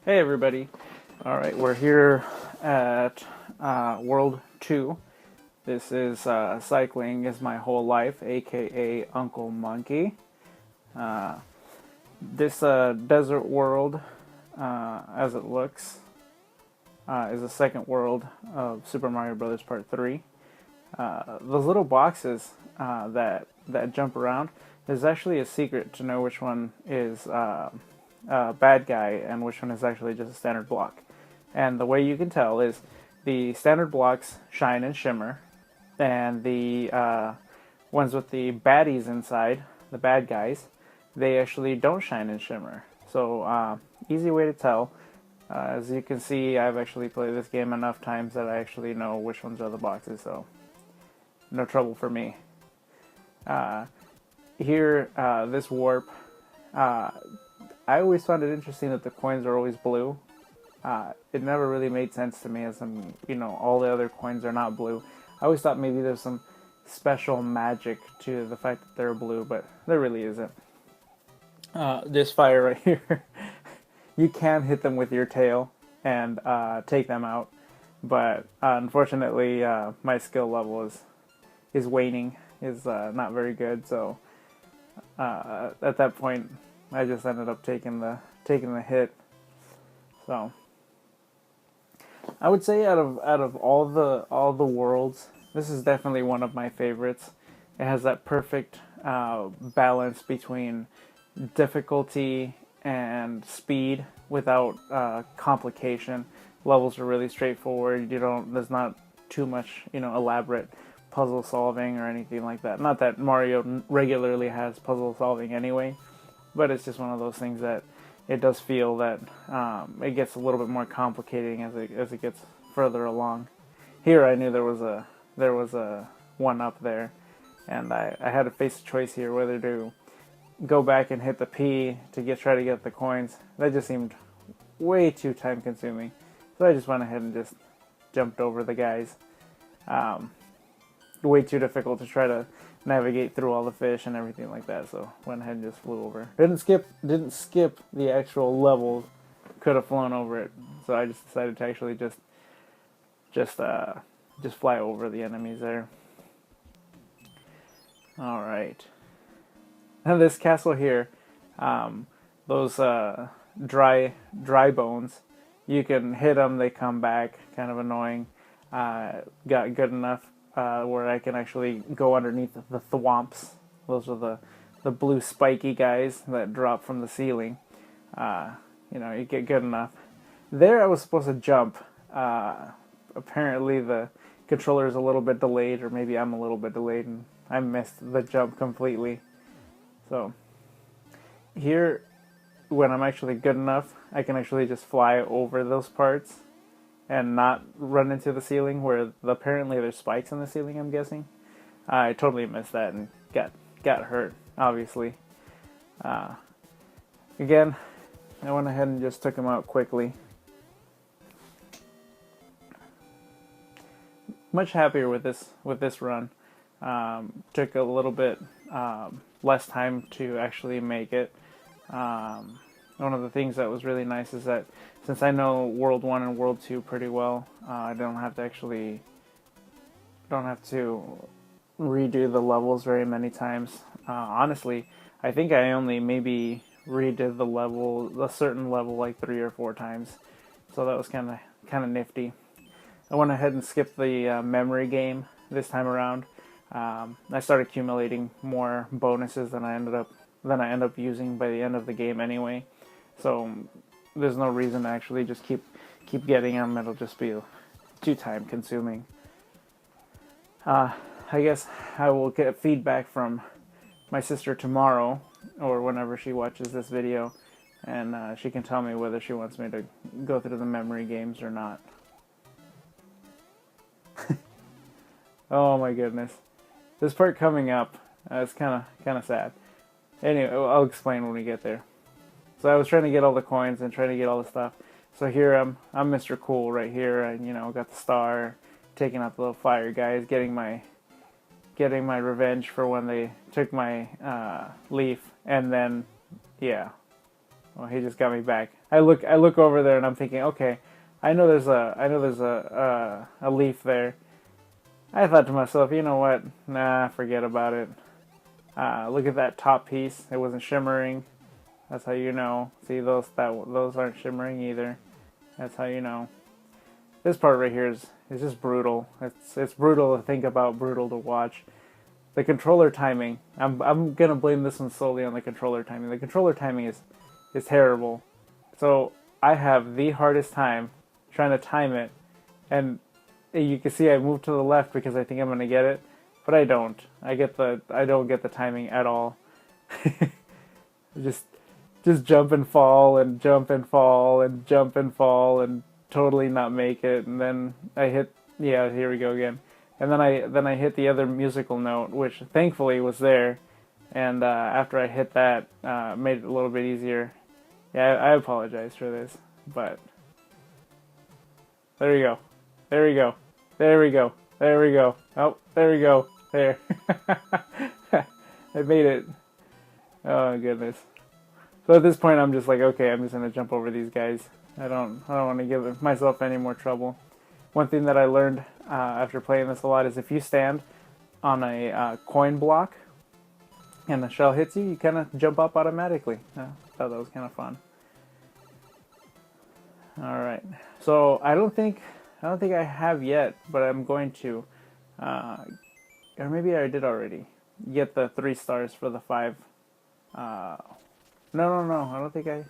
Hey everybody. Alright, we're here at World 2. This is Cycling is My Whole Life, aka Uncle Monkey. This desert world, as it looks, is the second world of Super Mario Bros. Part 3. Those little boxes that jump around, there's actually a secret to know which one is bad guy and which one is actually just a standard block. And the way you can tell is the standard blocks shine and shimmer, and the ones with the baddies inside, the bad guys, they actually don't shine and shimmer. So easy way to tell. As you can see, I've actually played this game enough times that I actually know which ones are the boxes, so no trouble for me. Here, this warp, I always found it interesting that the coins are always blue. It never really made sense to me, as all the other coins are not blue. I always thought maybe there's some special magic to the fact that they're blue, but there really isn't. This fire right here, you can hit them with your tail and take them out, but unfortunately my skill level is waning, is not very good, so at that point I just ended up taking the hit. So I would say out of all the worlds, this is definitely one of my favorites. It has that perfect balance between difficulty and speed without complication. Levels are really straightforward. There's not too much elaborate puzzle solving or anything like that. Not that Mario regularly has puzzle solving anyway, but it's just one of those things that it does feel that it gets a little bit more complicating as it gets further along. Here I knew there was a one up there, and I had to face a choice here whether to go back and hit the P to try to get the coins. That just seemed way too time consuming, so I just went ahead and just jumped over the guys. Way too difficult to try to navigate through all the fish and everything like that, so went ahead and just flew over. Didn't skip the actual level, could have flown over it, so I just decided to actually just fly over the enemies there. All right, and this castle here, those dry bones, you can hit them, they come back, kind of annoying. Got good enough where I can actually go underneath the thwomps. Those are the blue spiky guys that drop from the ceiling. You get good enough. There I was supposed to jump. Apparently the controller is a little bit delayed, or maybe I'm a little bit delayed, and I missed the jump completely. So here, when I'm actually good enough, I can actually just fly over those parts and not run into the ceiling where apparently there's spikes in the ceiling, I'm guessing. I totally missed that and got hurt, obviously. Again, I went ahead and just took him out quickly. Much happier with this run. Took a little bit less time to actually make it. One of the things that was really nice is that since I know World 1 and World 2 pretty well, I don't have to redo the levels very many times. Honestly, I think I only maybe redid a certain level like 3 or 4 times, so that was kind of nifty. I went ahead and skipped the memory game this time around. I started accumulating more bonuses than I end up using by the end of the game anyway. So there's no reason to actually just keep getting them. It'll just be too time consuming. I guess I will get feedback from my sister tomorrow, or whenever she watches this video, and she can tell me whether she wants me to go through the memory games or not. Oh my goodness. This part coming up, it's kind of sad. Anyway, I'll explain when we get there. So I was trying to get all the coins and trying to get all the stuff. So here I'm Mr. Cool right here. I got the star, taking out the little fire guys, getting my revenge for when they took my leaf, and then yeah, well, he just got me back. I look over there and I'm thinking, okay, I know there's a leaf there. I thought to myself, you know what? Nah, forget about it. Look at that top piece. It wasn't shimmering. That's how you know. See, those aren't shimmering either. That's how you know. This part right here is just brutal. It's brutal to think about, brutal to watch. The controller timing. I'm gonna blame this one solely on the controller timing. The controller timing is terrible. So I have the hardest time trying to time it, and you can see I moved to the left because I think I'm gonna get it, but I don't. I don't get the timing at all. just jump and fall and jump and fall and jump and fall and totally not make it, and then I hit, yeah, here we go again. And then I hit the other musical note, which thankfully was there, and after I hit that, made it a little bit easier. Yeah, I apologize for this, but there we go. There we go. There we go. There we go. Oh, there we go. There. I made it. Oh goodness. So at this point I'm just like, okay, I'm just gonna jump over these guys. I don't want to give myself any more trouble. One thing that I learned after playing this a lot is if you stand on a coin block and the shell hits you, you kind of jump up automatically. I thought that was kind of fun. All right, so I don't think I have yet, but I'm going to, or maybe I did already get the 3 stars for the 5. No, I don't think I.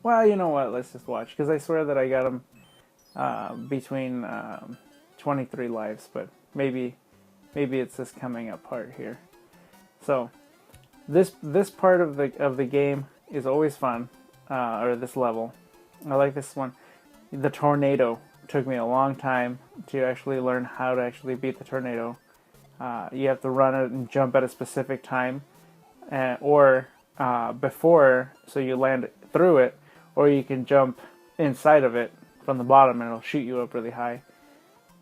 Well, you know what? Let's just watch, because I swear that I got them between 23 lives, but maybe it's this coming up part here. So this part of the game is always fun, or this level. I like this one. The tornado took me a long time to actually learn how to actually beat the tornado. You have to run it and jump at a specific time, or before, so you land through it, or you can jump inside of it from the bottom and it'll shoot you up really high.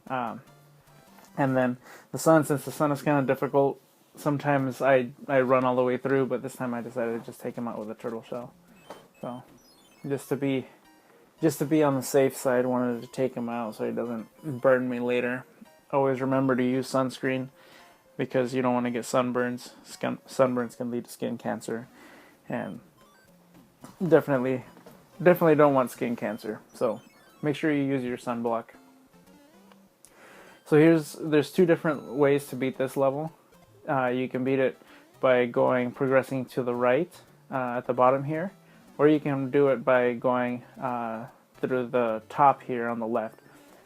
And then the sun, since the sun is kind of difficult, sometimes I run all the way through, but this time I decided to just take him out with a turtle shell. So just to be on the safe side, wanted to take him out so he doesn't burn me later. Always remember to use sunscreen, because you don't want to get sunburns. Sunburns can lead to skin cancer, and definitely don't want skin cancer. So make sure you use your sunblock. So there's 2 different ways to beat this level. You can beat it by progressing to the right at the bottom here, or you can do it by going through the top here on the left.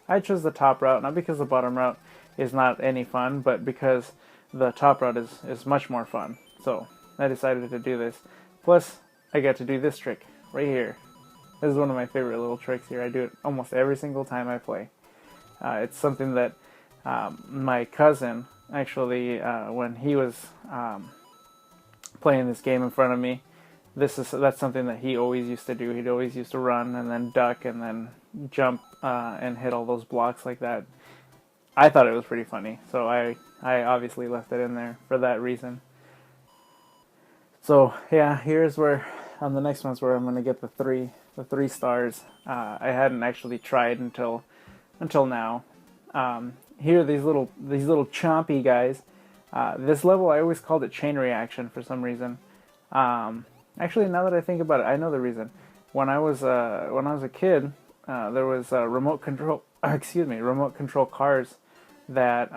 I chose the top route, not because the bottom route is not any fun, but because the top route is much more fun. So I decided to do this. Plus, I got to do this trick right here. This is one of my favorite little tricks here. I do it almost every single time I play. It's something that my cousin, actually, when he was playing this game in front of me, that's something that he always used to do. He'd always used to run and then duck and then jump and hit all those blocks like that. I thought it was pretty funny, so I obviously left it in there for that reason. So yeah, here's where on the next one's where I'm gonna get the three stars. I hadn't actually tried until now. Here, these little chompy guys. This level I always called it chain reaction for some reason. Actually, now that I think about it, I know the reason. When I was a kid, there was remote control cars that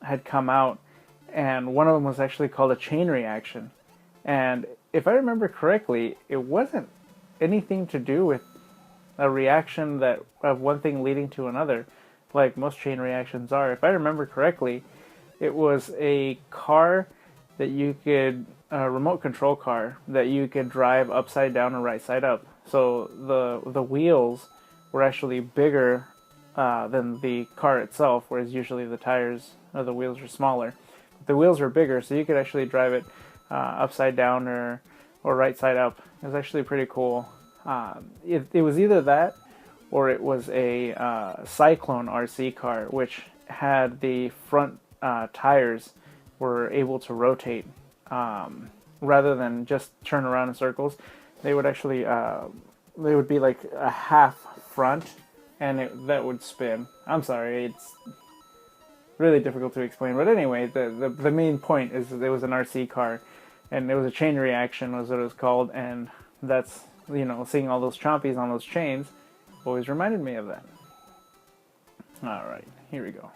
had come out, and one of them was actually called a chain reaction. And if I remember correctly, it wasn't anything to do with a reaction of one thing leading to another, like most chain reactions are. If I remember correctly, it was a car that you could, a remote control car that you could drive upside down or right side up. So the wheels were actually bigger than the car itself, whereas usually the tires or the wheels are smaller. But the wheels were bigger, so you could actually drive it upside down or right side up. It was actually pretty cool. It was either that or it was a Cyclone RC car, which had the front tires were able to rotate rather than just turn around in circles. They would actually they would be like a half front, and that would spin. I'm sorry, it's really difficult to explain. But anyway, the main point is that it was an RC car, and it was a chain reaction was what it was called, and that's, seeing all those chompies on those chains always reminded me of that. Alright, here we go.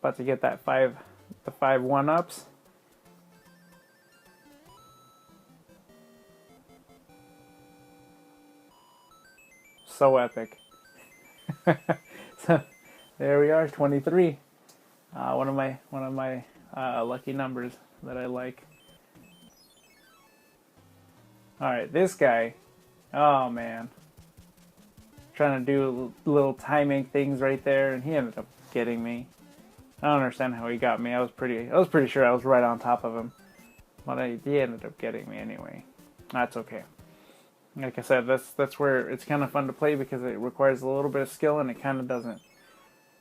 About to get that the 5 1-ups. So epic. So there we are, 23. One of my lucky numbers that I like. Alright, this guy. Oh man. Trying to do little timing things right there, and he ended up getting me. I don't understand how he got me. I was pretty sure I was right on top of him. But he ended up getting me anyway. That's okay. Like I said, that's where it's kind of fun to play, because it requires a little bit of skill and it kind of doesn't.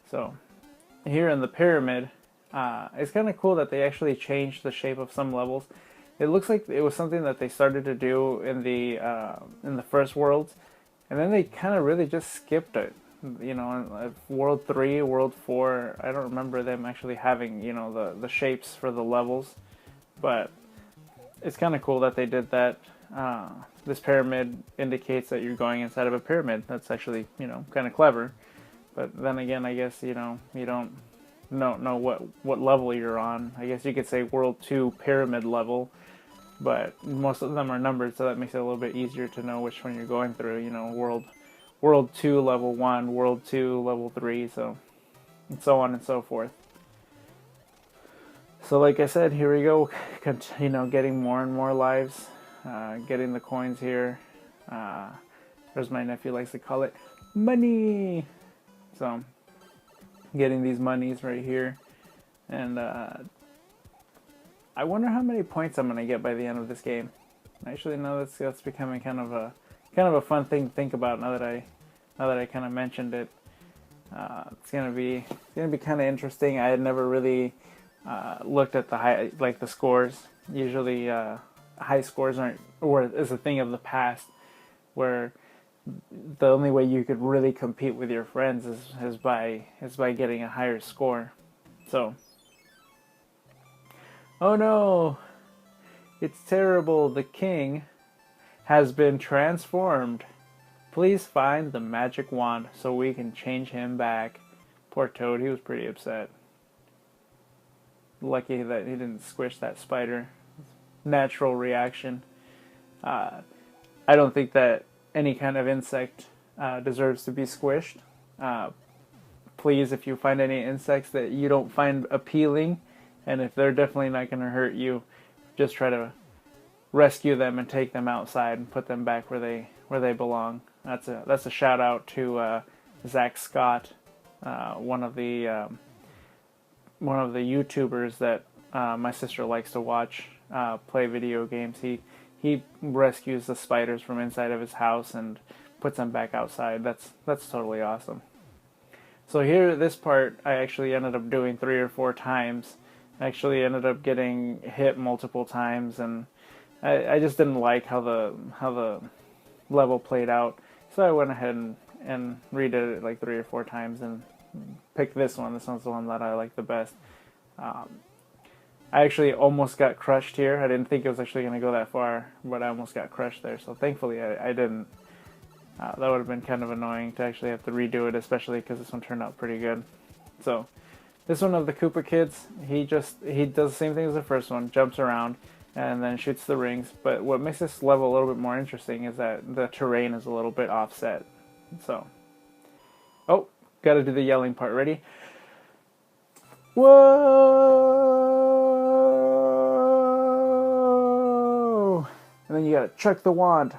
So, here in the pyramid, it's kind of cool that they actually changed the shape of some levels. It looks like it was something that they started to do in the first worlds, and then they kind of really just skipped it. World 3, World 4, I don't remember them actually having, the shapes for the levels. But it's kind of cool that they did that. This pyramid indicates that you're going inside of a pyramid. That's actually, kind of clever. But then again, I guess, you don't know what level you're on. I guess you could say World 2 pyramid level. But most of them are numbered, so that makes it a little bit easier to know which one you're going through. World 2 level 1, World 2 level 3, and so on and so forth. So like I said, here we go, getting more and more lives, getting the coins here. As my nephew likes to call it, money. So, getting these monies right here, and I wonder how many points I'm gonna get by the end of this game. Actually, no, that's becoming kind of a fun thing to think about now that I kind of mentioned it. It's gonna be kind of interesting. I had never really looked at the scores. Usually, high scores is a thing of the past, where the only way you could really compete with your friends is by getting a higher score. So, oh no, it's terrible. The king has been transformed. Please find the magic wand so we can change him back. Poor Toad, he was pretty upset. Lucky that he didn't squish that spider. Natural reaction. I don't think that any kind of insect deserves to be squished. Please, if you find any insects that you don't find appealing, and if they're definitely not going to hurt you, just try to rescue them and take them outside and put them back where they belong. That's a shout out to Zach Scott, one of the YouTubers that my sister likes to watch play video games. He rescues the spiders from inside of his house and puts them back outside. That's totally awesome. So here, this part, I actually ended up doing 3 or 4 times. I actually ended up getting hit multiple times, and I just didn't like how the level played out. So I went ahead and redid it like 3 or 4 times and picked this one. This one's the one that I like the best. I actually almost got crushed here. I didn't think it was actually going to go that far, but I almost got crushed there. So thankfully I didn't. That would have been kind of annoying to actually have to redo it, especially because this one turned out pretty good. So this one of the Koopa Kids, he does the same thing as the first one, jumps around and then shoots the rings. But what makes this level a little bit more interesting is that the terrain is a little bit offset. So, oh, got to do the yelling part. Ready? Whoa! And then you gotta chuck the wand.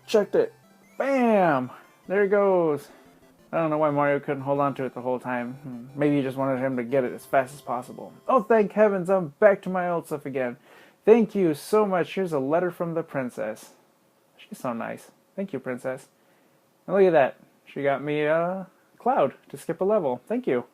Chucked it. Bam! There it goes. I don't know why Mario couldn't hold on to it the whole time. Maybe he just wanted him to get it as fast as possible. Oh, thank heavens, I'm back to my old stuff again. Thank you so much. Here's a letter from the princess. She's so nice. Thank you, princess. And look at that. She got me a cloud to skip a level. Thank you.